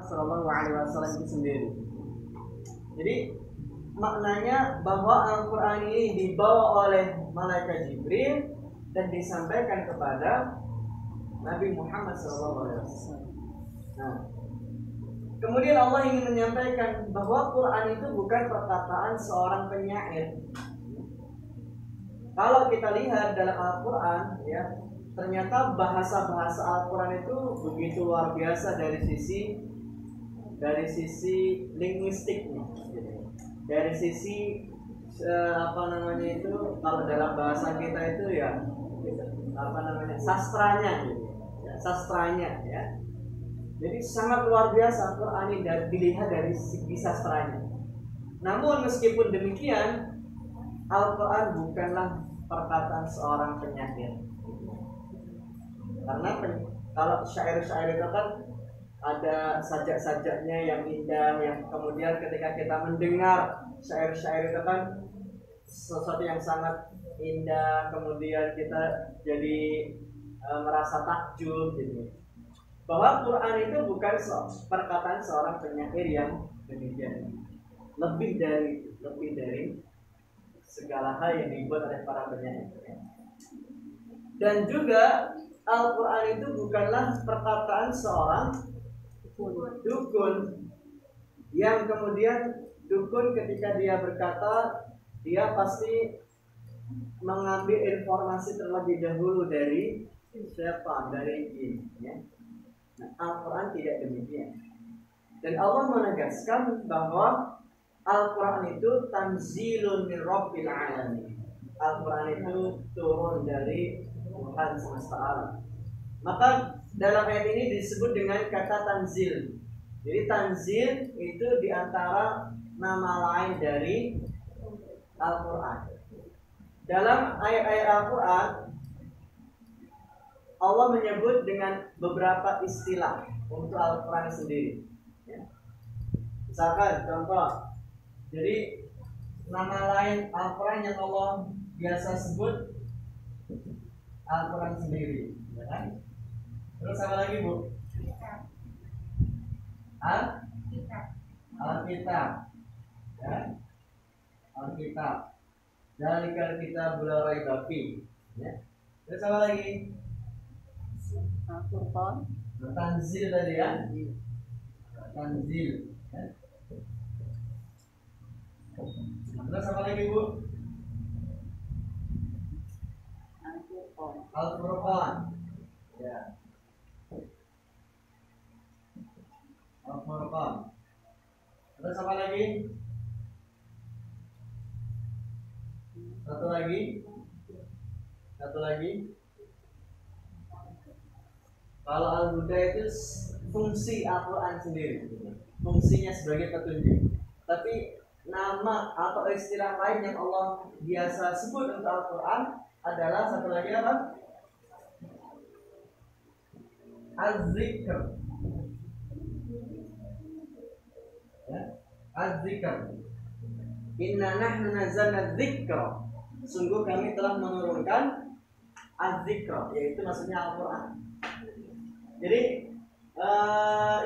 Sallallahu Alaihi Wasallam itu sendiri. Jadi maknanya bahwa Al-Quran ini dibawa oleh malaikat Jibril dan disampaikan kepada Nabi Muhammad SAW. Nah, kemudian Allah ingin menyampaikan bahwa Quran itu bukan perkataan seorang penyair. Kalau kita lihat dalam Al-Quran, ya, ternyata bahasa-bahasa Al-Quran itu begitu luar biasa dari sisi linguistiknya, dari sisi kalau dalam bahasa kita itu ya sastranya gitu. Ya, sastranya ya. Jadi sangat luar biasa Quran ini dilihat dari segi sastranya. Namun meskipun demikian, Al-Quran bukanlah perkataan seorang penyair. Karena kalau syair-syair itu kan ada sajak-sajaknya yang indah, yang kemudian ketika kita mendengar syair-syair itu kan sesuatu yang sangat indah, kemudian kita jadi merasa takjub gitu. Bahwa Quran itu bukan perkataan seorang penyair yang demikian. Lebih dari segala hal yang dibuat oleh para penyair. Dan juga Al-Quran itu bukanlah perkataan seorang dukun yang kemudian dukun ketika dia berkata, dia pasti mengambil informasi terlebih dahulu dari setan, dari jin, ya. Nah, Al-Quran tidak demikian. Dan Allah menegaskan bahwa Al-Quran itu tanzilun min rabbil alamin. Al-Quran itu turun dari Tuhan semesta alam. Maka dalam ayat ini disebut dengan kata tanzil. Jadi tanzil itu diantara nama lain dari Al-Quran. Dalam ayat-ayat Al-Quran, Allah menyebut dengan beberapa istilah untuk Al-Quran sendiri. Ya. Misalkan contoh, jadi nama lain Al-Quran yang Allah biasa sebut Al-Quran sendiri, ya kan? Terus apa lagi, Bu? Al-Kitab. Ya. Al-Kitab. Dzalikal kitabul la raiba fihi. Ya. Terus apa lagi? Al-Furqan. Tanzil tadi ya. Tanzil. Ya. Terus apa lagi, Bu? Al-Furqan. Ya. Al-Furqan. Terus apa lagi? Satu lagi. Kalau Al-Huda itu fungsi Al-Quran sendiri, fungsinya sebagai petunjuk. Tapi nama atau istilah lain yang Allah biasa sebut untuk Al-Quran adalah satu lagi apa? Az-Zikr. Ya? Az-Zikr. Inna nahnu nazzalna dzikra. Sungguh kami telah menurunkan Az-Zikr, yaitu maksudnya Al-Quran. Jadi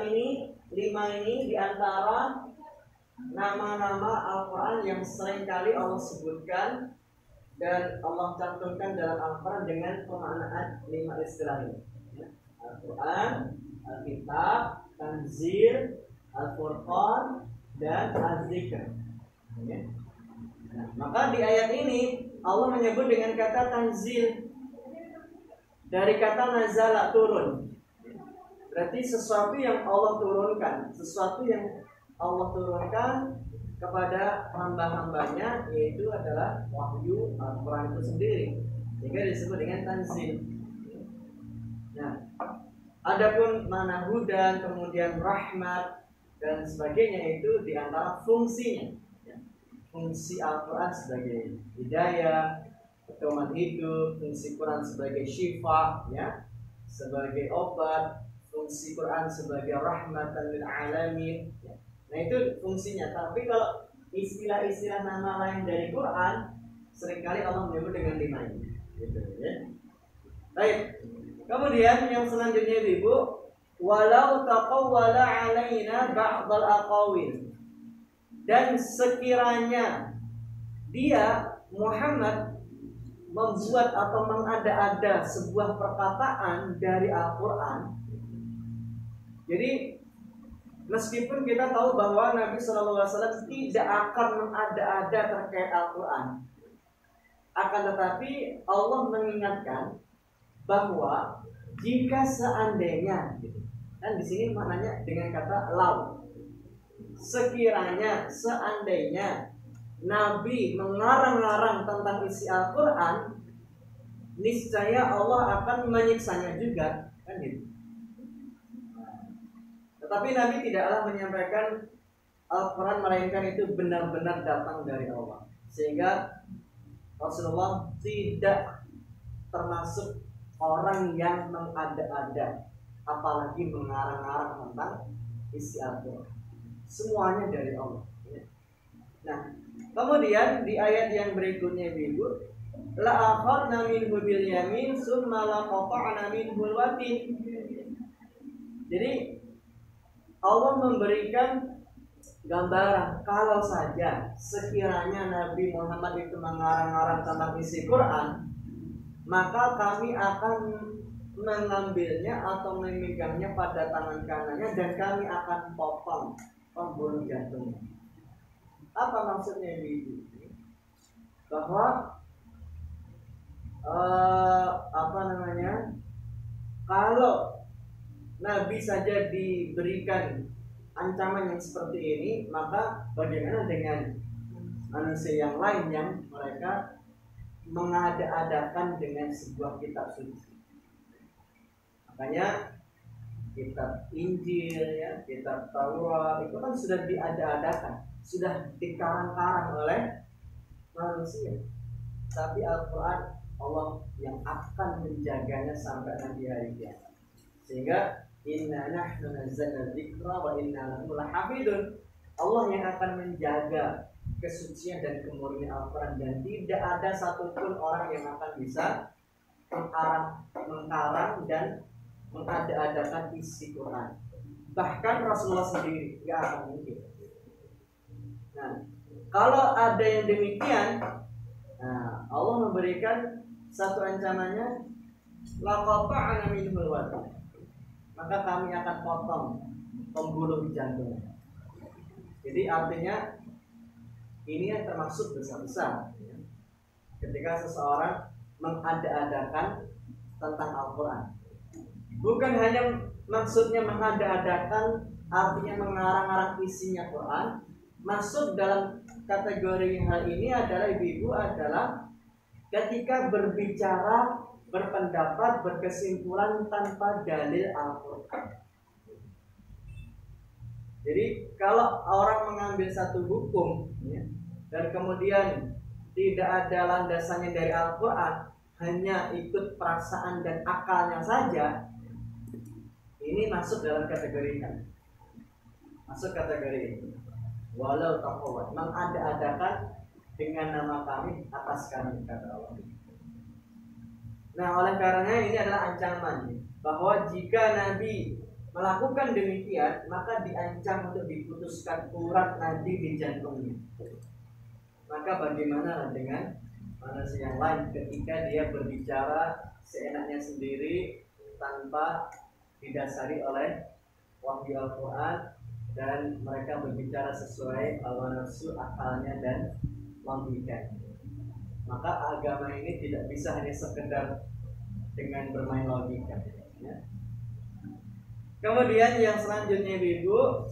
ini 5 ini diantara nama-nama Al-Quran yang seringkali Allah sebutkan dan Allah cantumkan dalam Al-Quran dengan pemaknaan 5 istilah ini. Al-Quran, Al-Kitab, Tanzil, Al-Furqan, dan Az-Zikr. Nah, maka di ayat ini Allah menyebut dengan kata tanzil, dari kata nazala, turun. Berarti sesuatu yang Allah turunkan, kepada hamba-hambanya, yaitu adalah wahyu Al-Quran itu sendiri, sehingga disebut dengan tanzil. Nah, adapun mana hudan, kemudian rahmat dan sebagainya, itu diantara fungsinya. Fungsi Al-Quran sebagai hidayah, pedoman hidup, fungsi Quran sebagai syifa, ya, sebagai obat, fungsi Quran sebagai rahmatan lil alamin. Ya. Nah, itu fungsinya. Tapi kalau istilah-istilah nama lain dari Quran, seringkali Allah menyebut dengan 5 ini. Gitu, ya. Baik. Kemudian yang selanjutnya, Ibu, walau taqawwala alaina ba'dal aqawil, dan sekiranya dia Muhammad membuat atau mengada-ada sebuah perkataan dari Al-Quran. Jadi meskipun kita tahu bahwa Nabi SAW tidak akan mengada-ada terkait Al-Quran, akan tetapi Allah mengingatkan bahwa jika seandainya, dan di sini maknanya dengan kata lau, sekiranya, seandainya Nabi mengarang-arang tentang isi Al-Quran, niscaya Allah akan menyiksanya juga, kan gitu. Tetapi Nabi tidaklah menyampaikan Al-Quran melainkan itu benar-benar datang dari Allah, sehingga Rasulullah tidak termasuk orang yang mengada-ada, apalagi mengarang-arang tentang isi Al-Quran. Semuanya dari Allah. Nah, kemudian di ayat yang berikutnya Ibu, la akhadna minhu bil yamin summa la qata'na minhu al watin. Jadi Allah memberikan gambaran kalau saja sekiranya Nabi Muhammad itu mengarang-arang tentang isi Quran, maka kami akan mengambilnya atau memegangnya pada tangan kanannya dan kami akan potong pembuluh jantungnya. Apa maksudnya Ibu? Bahwa kalau Nabi saja diberikan ancaman yang seperti ini, maka bagaimana dengan manusia yang lain yang mereka mengada-adakan dengan sebuah kitab suci? Makanya kitab Injil, ya, kitab Taurat itu kan sudah diada-adakan, sudah dikarang-karang oleh manusia. Tapi Al-Quran Allah yang akan menjaganya sampai nanti hari kiamat. Sehingga inna nahnu nazzalna dzikra wa inna lahu lahafidun. Allah yang akan menjaga kesucian dan kemurnian Al-Quran, dan tidak ada satupun orang yang akan bisa mengkarang dan mengada-adakan isi Quran. Bahkan Rasulullah sendiri nggak akan mungkin. Nah, kalau ada yang demikian, Allah memberikan satu ancamannya, laqata'na minhul watin, maka kami akan potong pembuluh jantung. Jadi artinya ini yang termasuk dosa-besar, ketika seseorang mengada-adakan tentang Al-Quran. Bukan hanya maksudnya mengada-adakan, artinya mengarang-arang isinya Quran. Masuk dalam kategori hal ini adalah ibu-ibu adalah ketika berbicara, berpendapat, berkesimpulan tanpa dalil Al-Quran. Jadi kalau orang mengambil satu hukum, ya, dan kemudian tidak ada landasannya dari Al-Quran, hanya ikut perasaan dan akalnya saja, ini masuk dalam kategori kan? Masuk kategori ini. Walau taqawwal, mengada-adakan dengan nama kami atas kami, kata Allah. Nah, oleh karenanya ini adalah ancaman bahwa jika Nabi melakukan demikian, maka diancam untuk diputuskan urat nadi di jantungnya. Maka bagaimana dengan manusia yang lain ketika dia berbicara seenaknya sendiri tanpa didasari oleh wahyu Al-Quran, dan mereka berbicara sesuai hawa nafsu, akalnya dan logika. Maka agama ini tidak bisa hanya sekedar dengan bermain logika, ya. Kemudian yang selanjutnya Ibu,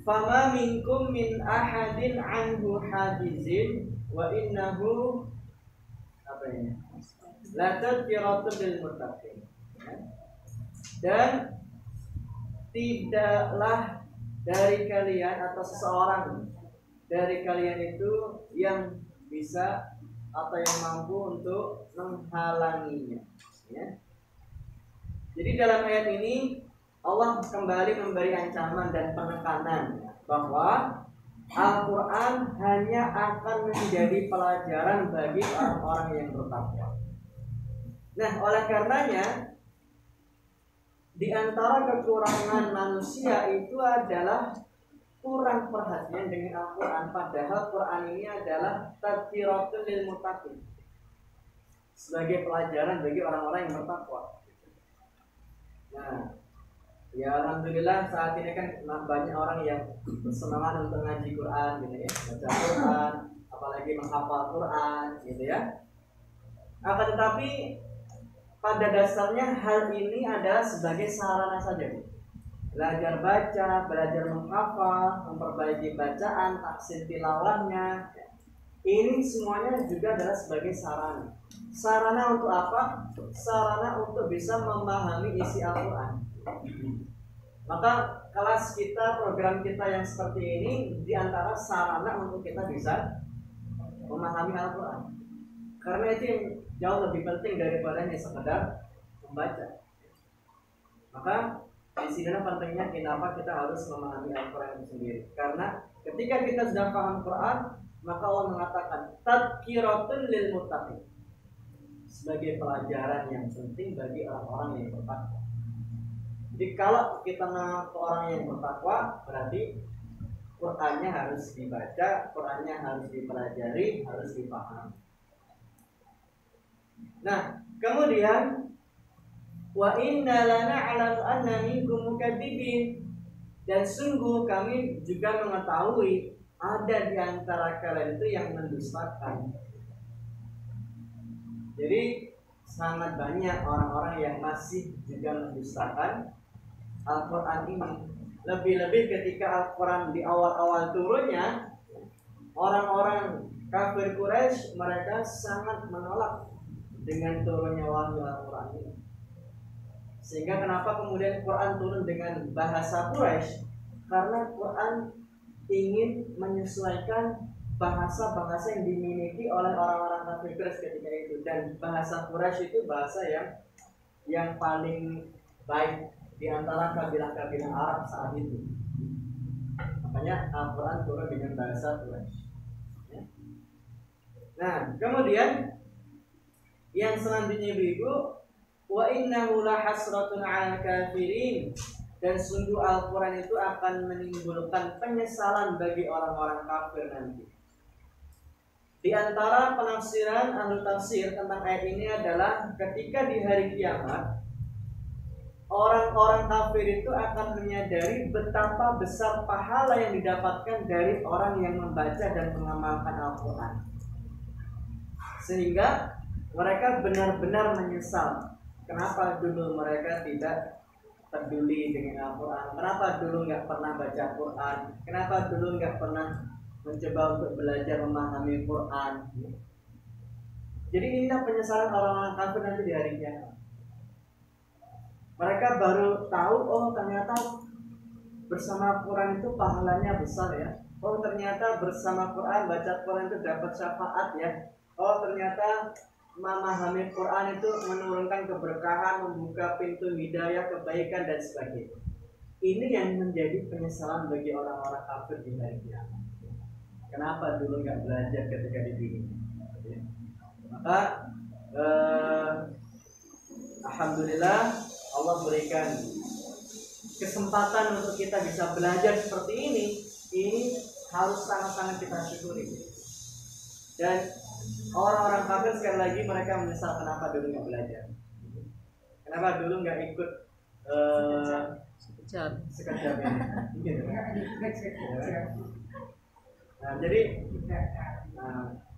fama minkum min ahadin anhu hajizin wa innahu apa ini? La tadhkiratu lil muttaqin. Dan tidaklah dari kalian atau seseorang dari kalian itu yang bisa atau yang mampu untuk menghalanginya, ya. Jadi dalam ayat ini Allah kembali memberi ancaman dan penekanan bahwa Al-Quran hanya akan menjadi pelajaran bagi orang-orang yang bertakwa. Nah, oleh karenanya di antara kekurangan manusia itu adalah kurang perhatian dengan Al-Quran. Padahal Quran ini adalah tadhkiratul lil muttaqin, sebagai pelajaran bagi orang-orang yang bertakwa. Nah, ya alhamdulillah saat ini kan banyak orang yang bersemangat untuk ngaji Quran gitu ya, baca Quran, apalagi menghafal Quran gitu ya. Akan tetapi pada dasarnya hal ini adalah sebagai sarana saja. Belajar baca, belajar menghafal, memperbaiki bacaan, tahsin tilawahnya. Ini semuanya juga adalah sebagai sarana. Sarana untuk apa? Sarana untuk bisa memahami isi Al-Quran. Maka kelas kita, program kita yang seperti ini diantara sarana untuk kita bisa memahami Al-Quran. Karena itu yang jauh lebih penting daripada hanya sekedar membaca. Maka di sini pentingnya kenapa kita harus memahami Al-Quran itu sendiri. Karena ketika kita sudah paham Quran, maka Allah mengatakan tadhkiratul lil muttaqin, sebagai pelajaran yang penting bagi orang-orang yang bertakwa. Jadi kalau kita ke orang yang bertakwa, berarti Qurannya harus dibaca, Qurannya harus dipelajari, harus dipahami. Nah, kemudian wa inna lana'lamu anna minkum mukadzibin, dan sungguh kami juga mengetahui ada di antara kalian itu yang mendustakan. Jadi sangat banyak orang-orang yang masih juga mendustakan Al-Quran ini. Lebih-lebih ketika Al-Quran di awal-awal turunnya, orang-orang kafir Quraisy mereka sangat menolak dengan turunnya wahyu Al-Quran ini. Sehingga kenapa kemudian Quran turun dengan bahasa Quraisy? Karena Quran ingin menyesuaikan bahasa-bahasa yang dimiliki oleh orang-orang kafir Quraisy ketika itu, dan bahasa Quraisy itu bahasa yang paling baik di antara kabilah-kabilah Arab saat itu. Makanya Al-Quran turun dengan bahasa Quraisy. Ya. Nah, kemudian yang selanjutnya Ibu, wa innahu lahasratun 'alal kafirin, dan sungguh Al-Quran itu akan menimbulkan penyesalan bagi orang-orang kafir nanti. Di antara penafsiran ahli tafsir tentang ayat ini adalah ketika di hari kiamat orang-orang kafir itu akan menyadari betapa besar pahala yang didapatkan dari orang yang membaca dan mengamalkan Al-Quran, sehingga mereka benar-benar menyesal kenapa dulu mereka tidak peduli dengan Al-Quran, kenapa dulu nggak pernah baca Quran, kenapa dulu nggak pernah mencoba untuk belajar memahami Quran. Jadi inilah penyesalan orang-orang kafir nanti di hari kiamat. Mereka baru tahu, oh ternyata bersama Quran itu pahalanya besar ya. Oh ternyata bersama Quran, baca Quran itu dapat syafaat ya. Oh ternyata memahami Quran itu menurunkan keberkahan, membuka pintu hidayah, kebaikan dan sebagainya. Ini yang menjadi penyesalan bagi orang-orang kafir di hari kiamat. Kenapa dulu nggak belajar ketika di dunia? Maka alhamdulillah Allah berikan kesempatan untuk kita bisa belajar seperti ini. Ini harus sangat-sangat kita syukuri. Dan orang-orang kafir sekali lagi mereka menyesal kenapa dulu nggak belajar, kenapa dulu nggak ikut sekejap ini. Nah, jadi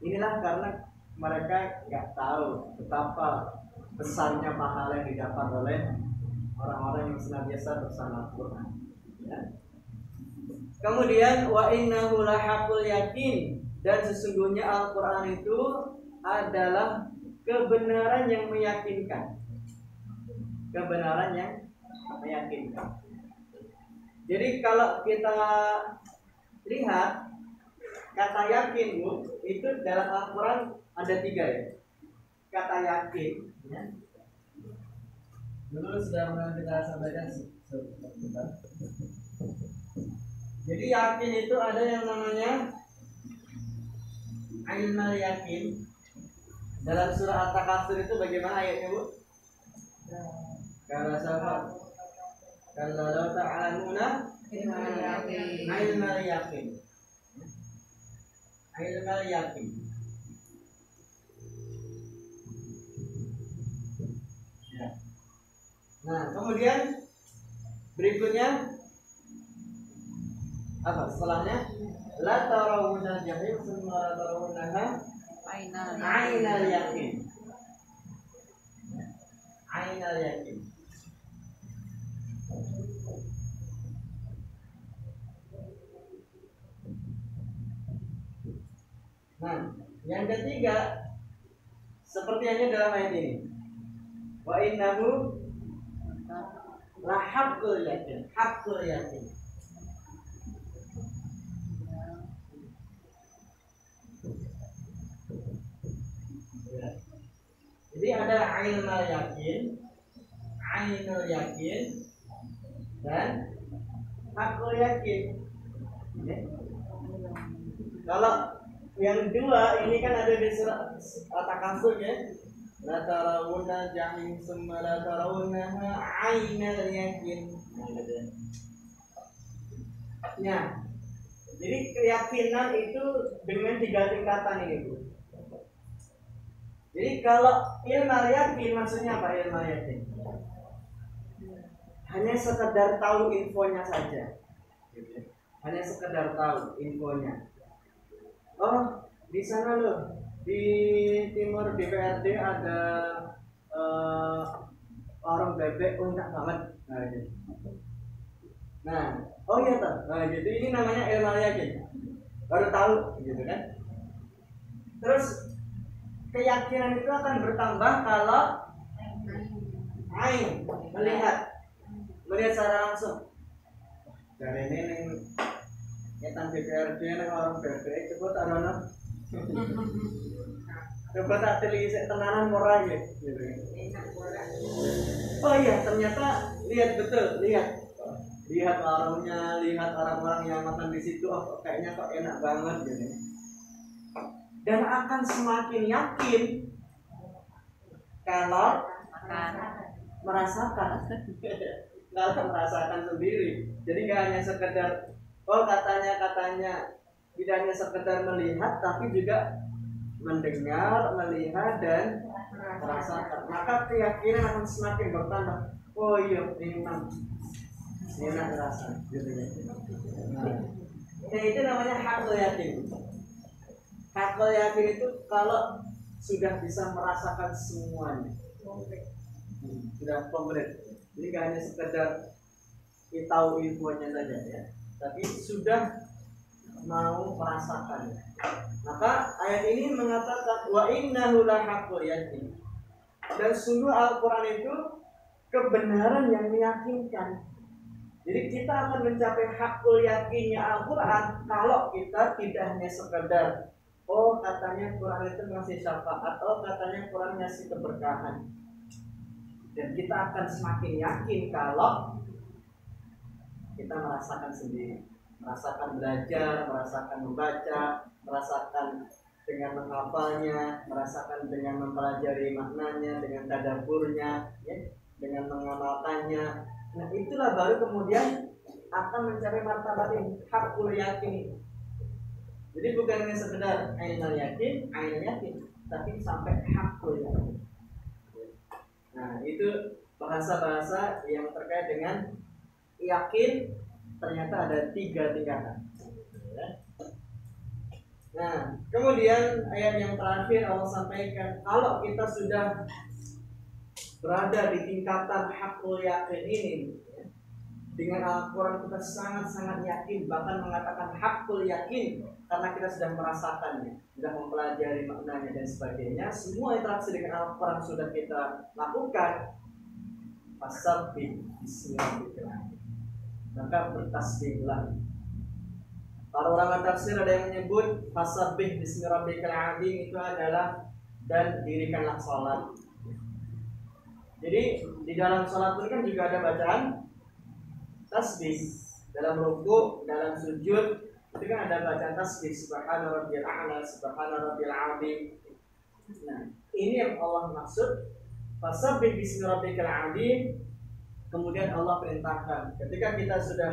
inilah karena mereka nggak tahu betapa besarnya pahala yang didapat oleh orang-orang yang senantiasa bersama Al-Quran. Ya. Kemudian wa innahu lahaqqul yakin, dan sesungguhnya Al-Quran itu adalah kebenaran yang meyakinkan. Kebenaran yang meyakinkan. Jadi kalau kita lihat kata yakin Bu, itu dalam Al-Quran ada 3 ya. Kata yakin ya. Dulu sudah pernah kita sampaikan sebentar. Jadi yakin itu ada yang namanya ilmal yakin. Dalam surah At-Takatsur itu bagaimana ayatnya Bu? Kata siapa? Kalla law ta'lamuna ilmal yakin. Ilmal yakin. Ya. Nah, kemudian berikutnya apa? Setelahnya la tarawunal jahim summa la tarawunaha ainal yakin. Ainal yakin. Nah, yang ketiga seperti yang dalam ayat ini. Wa innahu la haqqul yakin. Haqqul yakin. Jadi ada ainul yakin dan haqqul yakin. Kalau yang dua ini kan ada di surat At-Takasur ya. La tarawunna jahim summa la tarawunnaha ainal yakin. Nah, jadi keyakinan itu dengan 3 tingkatan ini, Bu. Jadi kalau ilmal yakin maksudnya apa ilmal yakin? Hanya sekedar tahu infonya saja. Hanya sekedar tahu infonya. Oh, di sana loh, di timur DPRD ada warung bebek enak banget. Nah, gitu. Nah, oh iya toh. Nah, gitu ini namanya ilmal yakin. Baru tahu gitu kan. Terus keyakinan itu akan bertambah kalau ain melihat secara langsung. Dari ini nyetan DPRD nang orang bebek coba tarono. Coba tak telisik tenanan murah ya. Oh iya, ternyata lihat betul, lihat warungnya, lihat orang-orang yang makan di situ, oh kayaknya kok enak banget gitu. Dan akan semakin yakin kalau merasakan sendiri. Jadi nggak hanya sekedar oh katanya tidak hanya sekedar melihat, tapi juga mendengar, melihat dan merasakan. Maka keyakinan akan semakin bertambah. Oh iya, memang enak rasa. Nah, itu namanya haqqul yakin. Haqqul yakin itu kalau sudah bisa merasakan semuanya, sudah komplit. Jadi gak hanya sekedar kita tahu infonya saja ya, tapi sudah mau merasakannya. Maka ayat ini mengatakan wa innahu la haqqul yakin. Dan sungguh Al-Quran itu kebenaran yang meyakinkan. Jadi kita akan mencapai haqqul yakinnya Al-Quran kalau kita tidak hanya sekedar oh katanya Quran itu ngasih syafaat, oh katanya Quran ngasih keberkahan. Dan kita akan semakin yakin kalau kita merasakan sendiri, merasakan belajar, merasakan membaca, merasakan dengan menghafalnya, merasakan dengan mempelajari maknanya, dengan tadabburnya, ya, dengan mengamalkannya. Nah itulah baru kemudian akan mencapai martabat ini, haqqul yakin. Jadi bukan hanya sekedar ainul yakin, tapi sampai haqqul yakin. Nah itu bahasa-bahasa yang terkait dengan yakin ternyata ada 3 tingkatan. Nah kemudian ayat yang terakhir Allah sampaikan kalau kita sudah berada di tingkatan haqqul yakin ini, dengan Al-Quran kita sangat-sangat yakin, bahkan mengatakan haqqul yakin karena kita sudah merasakannya, sudah mempelajari maknanya dan sebagainya. Semua interaksi dengan Al-Quran sudah kita lakukan. Fasabbih bismi rabbikal a'la, maka bertasbihlah. Para ulama tafsir ada yang menyebut fasabbih bismi rabbikal a'la itu adalah dan dirikanlah salat. Jadi di dalam salat itu kan juga ada bacaan tasbih. Dalam ruku', dalam sujud itu kan ada bacaan tasbih, subhana rabbiyal a'la, subhana rabbiyal azim. Nah, ini yang Allah maksud fasabbih bismi rabbikal azim, kemudian Allah perintahkan ketika kita sudah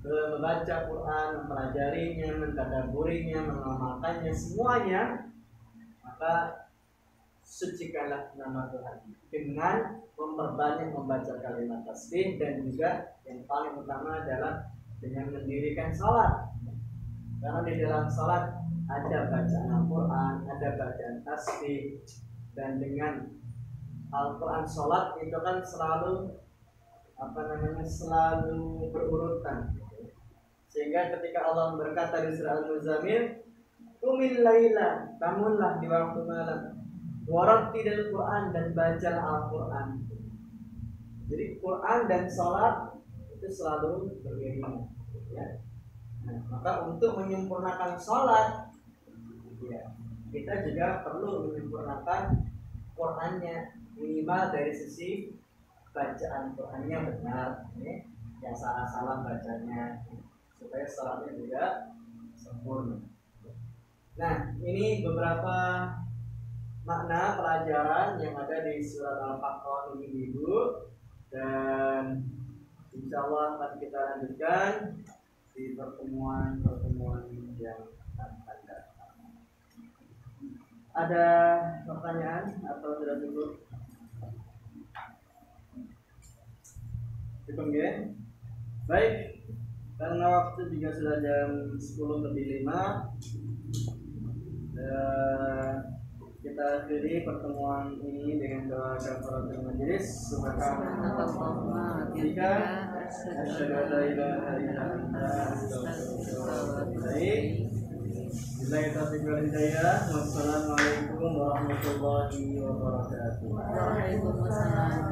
membaca Quran, mempelajarinya, mentadaburinya, mengamalkannya semuanya, maka sucikanlah nama Tuhan dengan memperbanyak membaca kalimat tasbih, dan juga yang paling utama adalah dengan mendirikan salat. Karena di dalam salat ada bacaan Al-Quran, ada bacaan tasbih, dan dengan Al-Quran salat itu kan selalu selalu berurutan. Sehingga ketika Allah berkata di surah Al-Muzammil, "Qumil laila", bangunlah di waktu malam, "warattilil Qur'an", dan baca Al-Quran. Jadi Quran dan salat itu selalu beriringan, ya. Nah, maka untuk menyempurnakan salat, ya, kita juga perlu menyempurnakan Qurannya, minimal dari sisi bacaan Qurannya benar, ya. Yang salah-salah bacanya, supaya salatnya juga sempurna. Nah, ini beberapa makna pelajaran yang ada di surat Al-Baqarah ini, Ibu, dan insya Allah akan kita lanjutkan di pertemuan yang akan datang. Ada pertanyaan atau sudah cukup? Cukup ya? Baik, karena waktu juga sudah jam 10:05, kita akhiri pertemuan ini dengan doa kafaratul majelis. Subhanallah, asyhadu an la ilaha illa anta, astaghfiruka wa atubu ilaik. Billahi taufiq wal hidayah. Wassalamualaikum warahmatullahi wabarakatuh. Waalaikumsalam.